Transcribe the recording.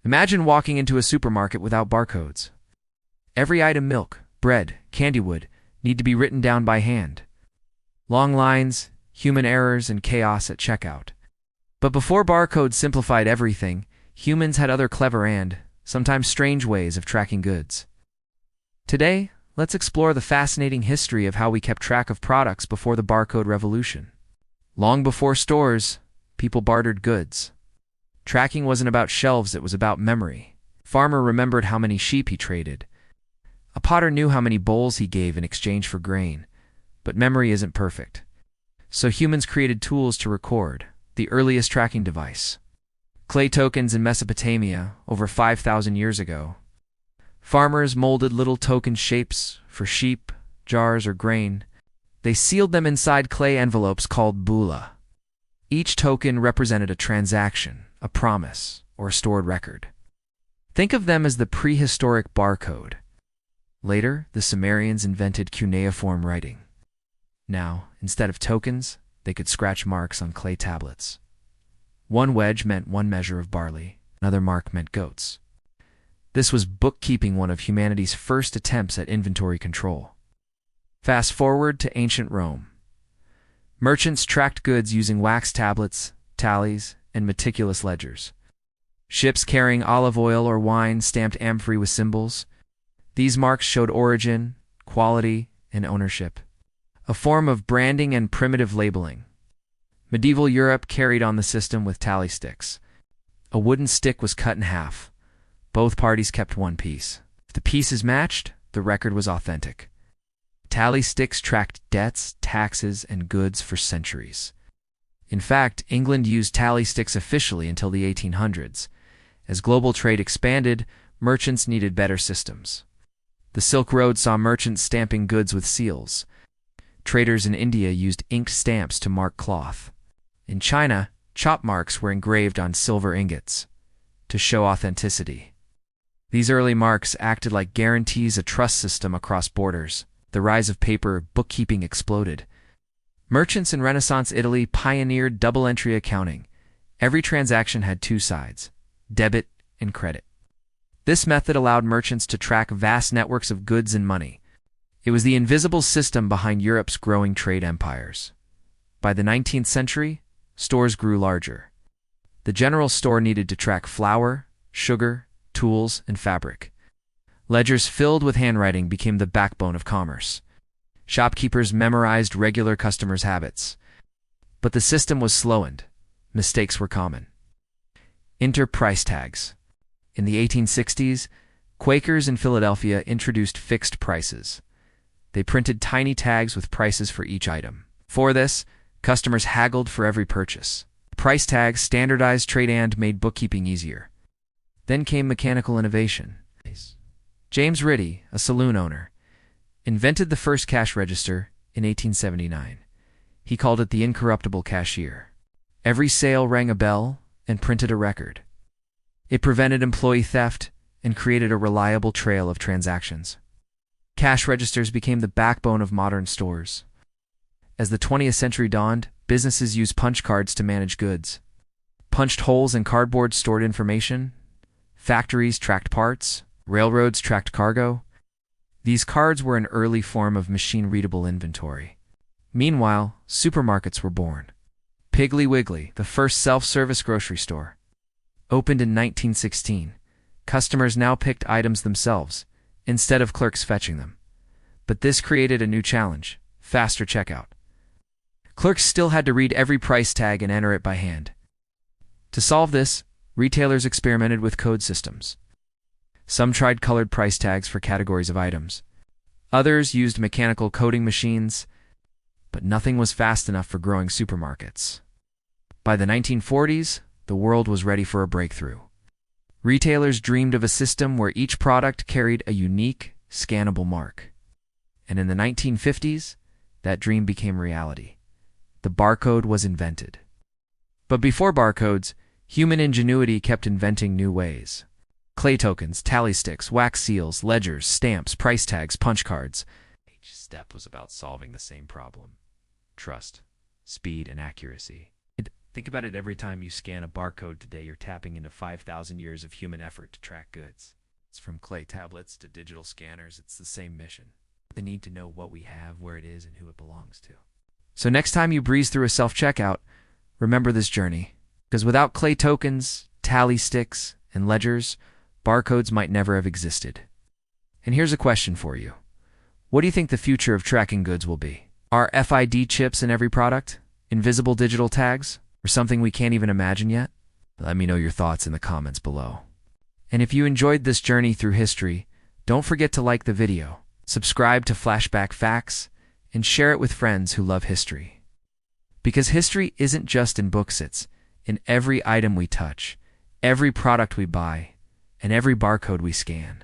Imagine walking into a supermarket without barcodes. Every item, milk, bread, candy would, need to be written down by hand. Long lines, human errors, and chaos at checkout. But before barcodes simplified everything, humans had other clever and, sometimes strange ways of tracking goods. Today, let's explore the fascinating history of how we kept track of products before the barcode revolution. Long before stores, people bartered goods. Tracking wasn't about shelves, it was about memory. A farmer remembered how many sheep he traded. A potter knew how many bowls he gave in exchange for grain. But memory isn't perfect. So humans created tools to record, the earliest tracking device. Clay tokens in Mesopotamia, over 5,000 years ago. Farmers molded little token shapes for sheep, jars, or grain. They sealed them inside clay envelopes called bulla. Each token represented a transaction, a promise, or a stored record. Think of them as the prehistoric barcode. Later, the Sumerians invented cuneiform writing. Now, instead of tokens, they could scratch marks on clay tablets. One wedge meant 1 measure of barley, another mark meant goats. This was bookkeeping, one of humanity's first attempts at inventory control. Fast forward to ancient Rome. Merchants tracked goods using wax tablets, tallies, and meticulous ledgers. Ships carrying olive oil or wine stamped amphorae with symbols. These marks showed origin, quality, and ownership. A form of branding and primitive labeling. Medieval Europe carried on the system with tally sticks. A wooden stick was cut in half. Both parties kept one piece. If the pieces matched, the record was authentic. Tally sticks tracked debts, taxes, and goods for centuries. In fact, England used tally sticks officially until the 1800s. As global trade expanded, merchants needed better systems. The Silk Road saw merchants stamping goods with seals. Traders in India used inked stamps to mark cloth. In China, chop marks were engraved on silver ingots to show authenticity. These early marks acted like guarantees, a trust system across borders. The rise of paper bookkeeping exploded. Merchants in Renaissance Italy pioneered double-entry accounting. Every transaction had 2 sides, debit and credit. This method allowed merchants to track vast networks of goods and money. It was the invisible system behind Europe's growing trade empires. By the 19th century, stores grew larger. The general store needed to track flour, sugar, tools, and fabric. Ledgers filled with handwriting became the backbone of commerce. Shopkeepers memorized regular customers' habits. But the system was slowed. Mistakes were common. Enter price tags. In the 1860s, Quakers in Philadelphia introduced fixed prices. They printed tiny tags with prices for each item. For this, customers haggled for every purchase. Price tags standardized trade and made bookkeeping easier. Then came mechanical innovation. James Ritty, a saloon owner, invented the first cash register in 1879. He called it the incorruptible cashier. Every sale rang a bell and printed a record. It prevented employee theft and created a reliable trail of transactions. Cash registers became the backbone of modern stores. As the 20th century dawned, businesses used punch cards to manage goods. Punched holes in cardboard stored information. Factories tracked parts. Railroads tracked cargo. These cards were an early form of machine-readable inventory. Meanwhile, supermarkets were born. Piggly Wiggly, the first self-service grocery store, opened in 1916. Customers now picked items themselves, instead of clerks fetching them. But this created a new challenge: faster checkout. Clerks still had to read every price tag and enter it by hand. To solve this, retailers experimented with code systems. Some tried colored price tags for categories of items. Others used mechanical coding machines, but nothing was fast enough for growing supermarkets. By the 1940s, the world was ready for a breakthrough. Retailers dreamed of a system where each product carried a unique, scannable mark. And in the 1950s, that dream became reality. The barcode was invented. But before barcodes, human ingenuity kept inventing new ways. Clay tokens, tally sticks, wax seals, ledgers, stamps, price tags, punch cards. Each step was about solving the same problem: trust, speed, and accuracy. Think about it, every time you scan a barcode today, you're tapping into 5,000 years of human effort to track goods. It's from clay tablets to digital scanners, it's the same mission. The need to know what we have, where it is, and who it belongs to. So next time you breeze through a self-checkout, remember this journey. Because without clay tokens, tally sticks, and ledgers, barcodes might never have existed. And here's a question for you. What do you think the future of tracking goods will be? Are RFID chips in every product? Invisible digital tags? Or something we can't even imagine yet? Let me know your thoughts in the comments below. And if you enjoyed this journey through history, don't forget to like the video, subscribe to Flashback Facts, and share it with friends who love history. Because history isn't just in books, it's in every item we touch, every product we buy, and every barcode we scan.